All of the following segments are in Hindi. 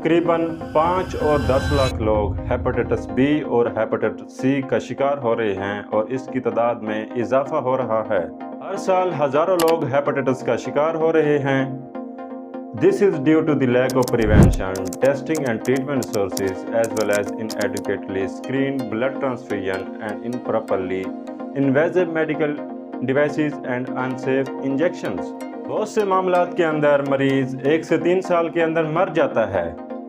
तकरीबन 5 और 10 लाख लोग हेपेटाइटिस बी और हेपेटाइटिस सी का शिकार हो रहे हैं और इसकी तादाद में इजाफा हो रहा है। हर साल हज़ारों लोग हेपेटाइटिस का शिकार हो रहे हैं। This is due to the lack of prevention, testing and treatment resources as well as inadequately screened blood transfusion and improperly invasive medical devices and unsafe injections। बहुत से मामलात के अंदर मरीज 1 से 3 साल के अंदर मर जाता है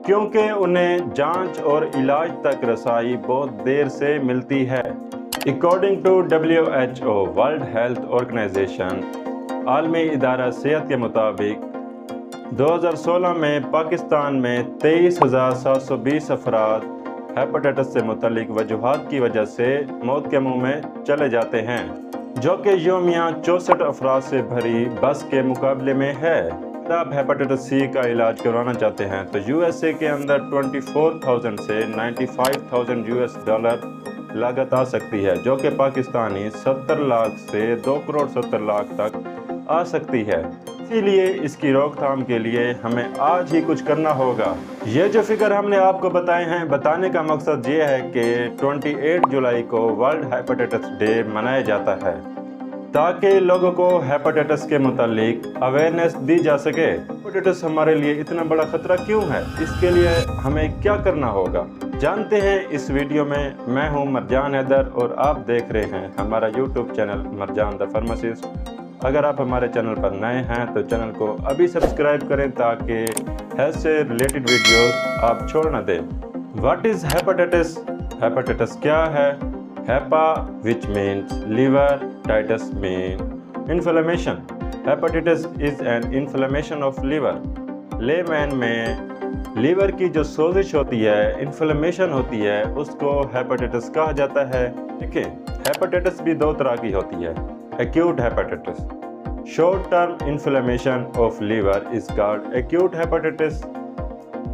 क्योंकि उन्हें जांच और इलाज तक रसाई बहुत देर से मिलती है। According to WHO world health organization आलमी इदारा सेहत के मुताबिक 2016 में पाकिस्तान में 23,720 अफराद हेपेटाइटिस से मुतल्लिक वजूहात की वजह से मौत के मुंह में चले जाते हैं, जो कि यौमिया 64 अफराद से भरी बस के मुकाबले में है। अगर आप हेपेटाइटिस सी का इलाज करवाना चाहते हैं तो USA के अंदर 24,000 से 95,000 US$ लागत आ सकती है, जो कि पाकिस्तानी 70 लाख से 2 करोड़ 70 लाख तक आ सकती है। इसीलिए इसकी रोकथाम के लिए हमें आज ही कुछ करना होगा। ये जो फिगर हमने आपको बताए हैं, बताने का मकसद ये है कि 28 जुलाई को वर्ल्ड हेपेटाइटिस डे मनाया जाता है ताकि लोगों को हेपेटाइटिस के मुतालिक अवेयरनेस दी जा सके। हेपेटाइटिस हमारे लिए इतना बड़ा खतरा क्यों है, इसके लिए हमें क्या करना होगा, जानते हैं इस वीडियो में। मैं हूं मरजान हैदर और आप देख रहे हैं हमारा YouTube channel Marjan the pharmacist. अगर आप हमारे चैनल पर नए हैं तो चैनल को अभी सब्सक्राइब करें ताकि हेल्थ से रिलेटेड वीडियोस आप छोड़ न दें। What is hepatitis? हेपेटाइटिस क्या है? Hepa which means liver, titis mean inflammation. Hepatitis is an inflammation of liver. Layman में लीवर की जो सोजिश होती है, इन्फ्लेमेशन होती है, उसको हेपेटाइटिस कहा जाता है। देखिए, हेपेटाइटिस भी 2 तरह की होती है। Acute hepatitis, short term inflammation of liver is called acute hepatitis.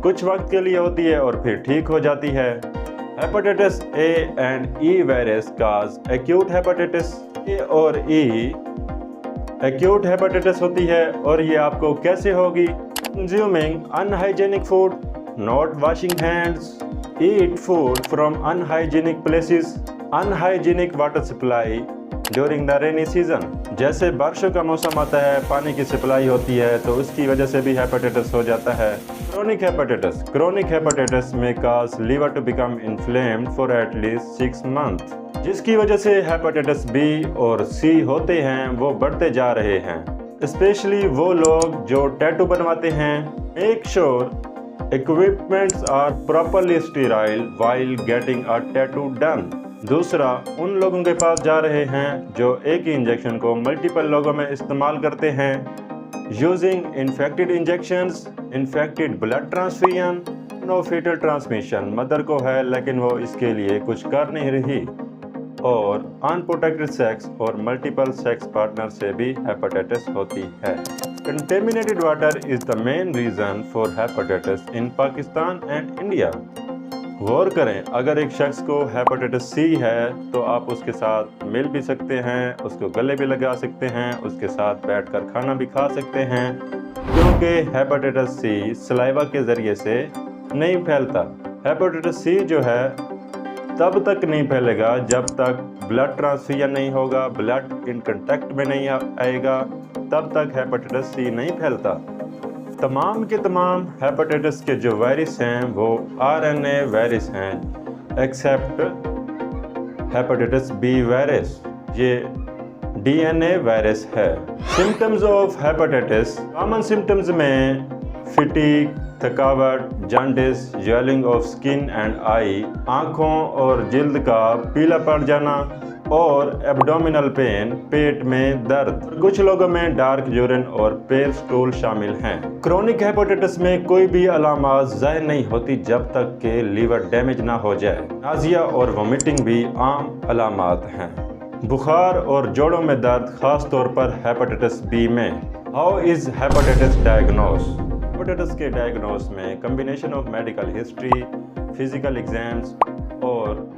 कुछ वक्त के लिए होती है और फिर ठीक हो जाती है। Hepatitis A and E virus cause acute hepatitis. A और ई एक्यूट हेपेटाइटिस होती है और ये आपको कैसे होगी? Consuming unhygienic food, not washing hands, eat food from unhygienic places, unhygienic water supply during the rainy season. जैसे बारिशों का मौसम आता है, पानी की सप्लाई होती है तो उसकी वजह से भी हेपेटाइटिस हो जाता है। क्रोनिक हेपेटाइटिस, क्रोनिक हेपेटाइटिस में cause liver to become inflamed for at least 6 month, जिसकी वजह से हेपेटाइटिस बी और सी होते हैं वो बढ़ते जा रहे हैं। स्पेशली वो लोग जो टैटू बनवाते हैं। Make sure equipments are properly sterile while getting a tattoo done. दूसरा, उन लोगों के पास जा रहे हैं जो एक ही इंजेक्शन को मल्टीपल लोगों में इस्तेमाल करते हैं। Using infected injections, infected blood transfusion, no foetal transmission. Mother को है लेकिन वो इसके लिए कुछ कर नहीं रही। और अनप्रोटेक्टेड सेक्स और मल्टीपल सेक्स पार्टनर से भी हेपेटाइटिस होती है। Contaminated water is the main reason for hepatitis in Pakistan and India. गौर करें, अगर एक शख्स को हेपेटाइटिस सी है तो आप उसके साथ मिल भी सकते हैं, उसको गले भी लगा सकते हैं, उसके साथ बैठकर खाना भी खा सकते हैं, क्योंकि हेपेटाइटिस सी सलाइवा के ज़रिए से नहीं फैलता। हेपेटाइटिस सी जो है तब तक नहीं फैलेगा जब तक ब्लड ट्रांसफ्यूजन नहीं होगा, ब्लड इन कंटैक्ट में नहीं आएगा, तब तक हेपेटाइटिस सी नहीं फैलता। तमाम के तमाम हेपेटाइटिस के जो वायरस हैं वो RNA वायरस हैं, एक्सेप्ट हेपेटाइटिस बी वायरस, ये DNA वायरस है। Symptoms of hepatitis, common symptoms में फिटीग, थकावट, jaundice, swelling of skin and eye, आँखों और जिल्द का पीला पड़ जाना और एब्डोमिनल पेन, पेट में दर्द। कुछ लोगों में डार्क यूरिन और पेल स्टूल शामिल हैं। क्रोनिक हेपेटाइटिस में कोई भी अलामात जाहिर नहीं होती जब तक कि लीवर डैमेज ना हो जाए। नाजिया और वोमिटिंग भी आम अलामात हैं। बुखार और जोड़ों में दर्द, खास तौर पर हेपेटाइटिस बी में। How is hepatitis diagnose? Hepatitis के डायग्नोस में combination of medical history, physical exams और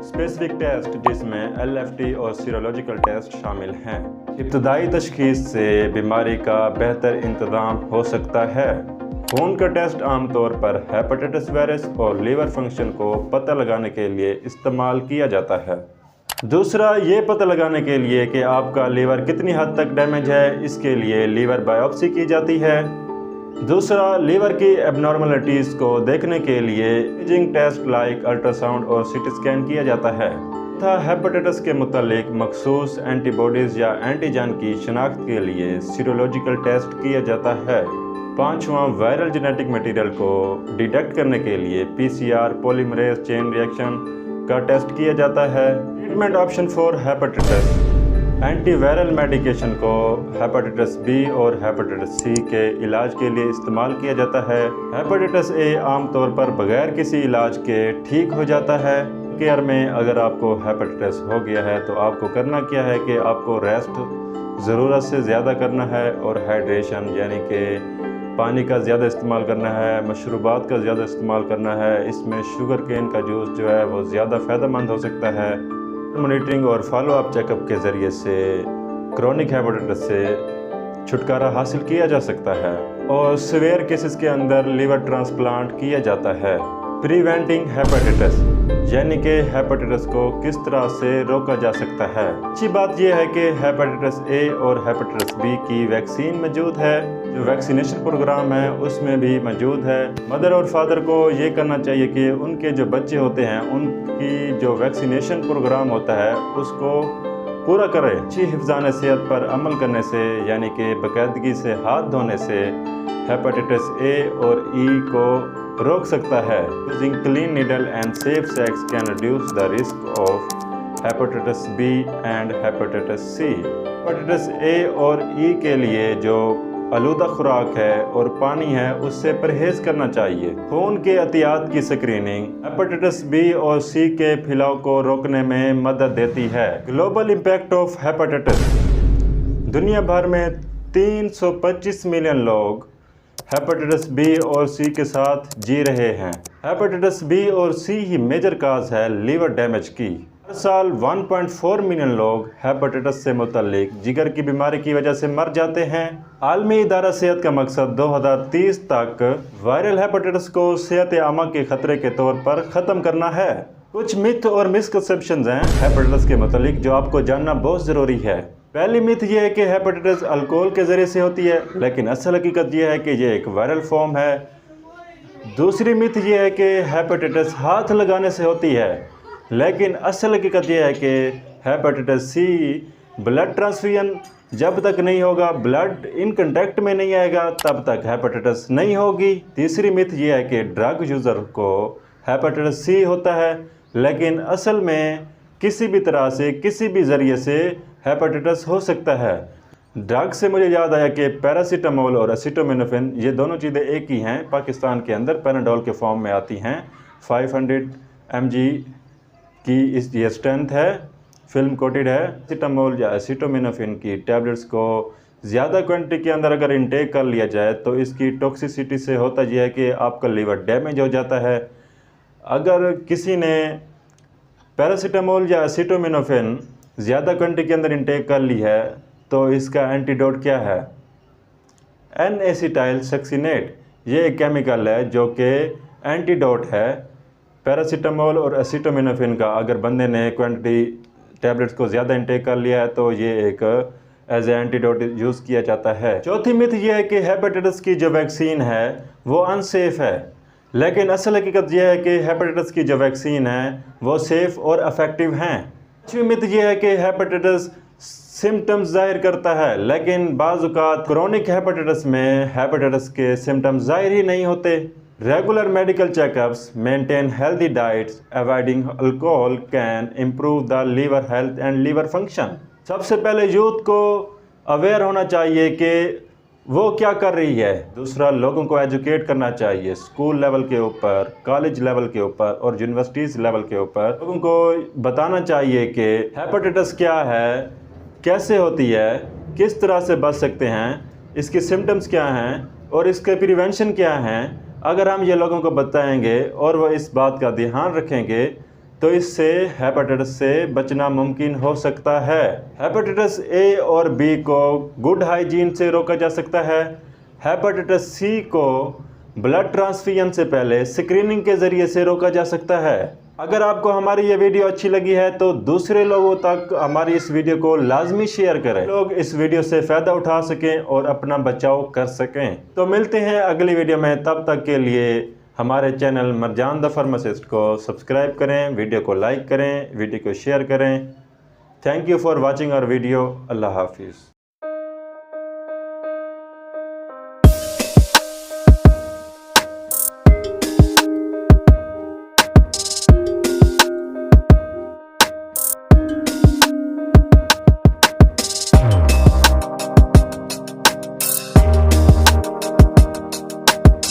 स्पेसिफिक टेस्ट जिसमें LFT और सीरोलॉजिकल टेस्ट शामिल हैं। इब्तदाई तशखीस से बीमारी का बेहतर इंतज़ाम हो सकता है। खून का टेस्ट आमतौर पर हेपेटाइटिस वायरस और लीवर फंक्शन को पता लगाने के लिए इस्तेमाल किया जाता है। दूसरा, ये पता लगाने के लिए कि आपका लीवर कितनी हद तक डैमेज है, इसके लिए लीवर बायोप्सी की जाती है। दूसरा, लीवर की एबनॉर्मलिटीज़ को देखने के लिए इमेजिंग टेस्ट लाइक अल्ट्रासाउंड और सीटी स्कैन किया जाता है तथा हेपेटाइटिस के मुतालिक मखसूस एंटीबॉडीज़ या एंटीजन की शनाख्त के लिए सीरोलॉजिकल टेस्ट किया जाता है। पांचवा, वायरल जेनेटिक मटेरियल को डिटेक्ट करने के लिए पीसीआर पॉलीमरेज चेन रिएक्शन का टेस्ट किया जाता है। Treatment option for hepatitis, antiviral medication को हेपेटाइटिस बी और हेपेटाइटिस सी के इलाज के लिए इस्तेमाल किया जाता है। हेपेटाइटिस ए आमतौर पर बगैर किसी इलाज के ठीक हो जाता है। केयर में अगर आपको हेपेटाइटिस हो गया है तो आपको करना क्या है कि आपको रेस्ट ज़रूरत से ज़्यादा करना है और हाइड्रेशन यानी कि पानी का ज़्यादा इस्तेमाल करना है, मशरूबात का ज़्यादा इस्तेमाल करना है। इसमें शुगर केन का जूस जो है वो ज़्यादा फ़ायदेमंद हो सकता है। मॉनिटरिंग और फॉलो अप चेकअप के ज़रिए से क्रोनिक हेपेटाइटिस से छुटकारा हासिल किया जा सकता है और सीवियर केसेस के अंदर लीवर ट्रांसप्लांट किया जाता है। प्रिवेंटिंग हेपेटाइटिस यानी कि हेपेटाइटिस को किस तरह से रोका जा सकता है। अच्छी बात यह है कि हेपेटाइटिस ए और हेपेटाइटिस बी की वैक्सीन मौजूद है। जो वैक्सीनेशन प्रोग्राम है उसमें भी मौजूद है। मदर और फादर को ये करना चाहिए कि उनके जो बच्चे होते हैं उनकी जो वैक्सीनेशन प्रोग्राम होता है उसको पूरा करें। अच्छी हिफ्ज़ान सेहत पर अमल करने से यानी कि बाकायदगी से हाथ धोने से हेपेटाइटिस ए और ई को रोक सकता है। Using clean needle and safe sex can reduce the risk of hepatitis B and hepatitis C. Hepatitis A और ई के लिए जो आलूदा खुराक है और पानी है उससे परहेज करना चाहिए। खून के एहतियात की स्क्रीनिंग हेपेटाइटिस बी और सी के फैलाव को रोकने में मदद देती है। ग्लोबल इम्पैक्ट ऑफ हेपेटाइटिस, दुनिया भर में 325 मिलियन लोग हेपेटाइटिस बी और सी के साथ जी रहे हैं। हेपेटाइटिस बी और सी ही मेजर काज है लीवर डैमेज की। हर साल 1.4 मिलियन लोग हेपेटाइटिस से मुतल्लिक जिगर की बीमारी की वजह से मर जाते हैं। आलमी इदारा सेहत का मकसद 2030 तक वायरल हेपेटाइटिस को सेहत आमा के खतरे के तौर पर ख़त्म करना है। कुछ मिथ और मिसकंसेप्शंस हैं हेपेटाइटिस के मुतल्लिक जो आपको जानना बहुत ज़रूरी है। पहली मिथ ये है कि हेपेटाइटिस अल्कोहल के ज़रिए से होती है, लेकिन असल हकीकत यह है कि ये एक वायरल फॉर्म है। दूसरी मिथ ये है कि हेपेटाइटिस हाथ लगाने से होती है, लेकिन असल हकीकत यह है कि हेपेटाइटिस सी ब्लड ट्रांसफ्यूजन जब तक नहीं होगा, ब्लड इन कंटैक्ट में नहीं आएगा, तब तक हेपेटाइटिस नहीं होगी। तीसरी मिथ ये है कि ड्रग यूज़र को हेपेटाइटिस सी होता है, लेकिन असल में किसी भी तरह से किसी भी ज़रिए से हेपेटाइटिस हो सकता है। ड्रग से मुझे याद आया कि पैरासीटामोल और एसिटामिनोफेन ये दोनों चीज़ें एक ही हैं। पाकिस्तान के अंदर पैनाडोल के फॉर्म में आती हैं। 500 mg की ये स्ट्रेंथ है, फिल्म कोटेड है। एसिटामोल या एसिटामिनोफेन की टैबलेट्स को ज़्यादा क्वांटिटी के अंदर अगर इनटेक कर लिया जाए तो इसकी टॉक्सिसिटी से होता यह है कि आपका लीवर डैमेज हो जाता है। अगर किसी ने पैरासीटामोल या एसिटामिनोफेन ज़्यादा क्वांटिटी के अंदर इनटेक कर ली है तो इसका एंटीडोट क्या है? N-एसिटाइल सक्सिनेट। ये एक केमिकल है जो कि एंटीडोट है पैरासीटामोल और एसिटामिनोफेन का। अगर बंदे ने क्वांटिटी टैबलेट्स को ज़्यादा इनटेक कर लिया है तो ये एक एज ए एंटीडोट यूज़ किया जाता है। चौथी मिथ ये है कि हेपेटाइटिस की जो वैक्सीन है वो अनसेफ है, लेकिन असल हकीकत यह है कि हेपेटाइटिस की जो वैक्सीन है वो सेफ़ और इफ़ेक्टिव हैं। पाँचवीं मिथ ये है कि हेपेटाइटिस सिम्टम्स जाहिर करता है, लेकिन बाज़ औक़ात क्रोनिक हेपेटाइटिस में हेपेटाइटिस के सिम्टम्स जाहिर ही नहीं होते। Regular medical checkups, maintain healthy diets, avoiding alcohol can improve the liver health and liver function. सबसे पहले यूथ को अवेयर होना चाहिए कि वो क्या कर रही है। दूसरा, लोगों को एजुकेट करना चाहिए स्कूल लेवल के ऊपर, कॉलेज लेवल के ऊपर और यूनिवर्सिटीज़ लेवल के ऊपर। लोगों को बताना चाहिए कि हेपेटाइटिस क्या है, कैसे होती है, किस तरह से बच सकते हैं, इसके सिम्टम्स क्या हैं और इसके प्रिवेंशन क्या हैं। अगर हम ये लोगों को बताएंगे और वो इस बात का ध्यान रखेंगे तो इससे हेपेटाइटिस से बचना मुमकिन हो सकता है। हेपेटाइटिस ए और बी को गुड हाइजीन से रोका जा सकता है। हेपेटाइटिस सी को ब्लड ट्रांसफ्यूजन से पहले स्क्रीनिंग के जरिए से रोका जा सकता है। अगर आपको हमारी ये वीडियो अच्छी लगी है तो दूसरे लोगों तक हमारी इस वीडियो को लाजमी शेयर करें, लोग इस वीडियो से फ़ायदा उठा सकें और अपना बचाव कर सकें। तो मिलते हैं अगली वीडियो में, तब तक के लिए हमारे चैनल मरजान द फार्मासिस्ट को सब्सक्राइब करें, वीडियो को लाइक करें, वीडियो को शेयर करें। Thank you for watching our video. अल्लाह हाफिज़।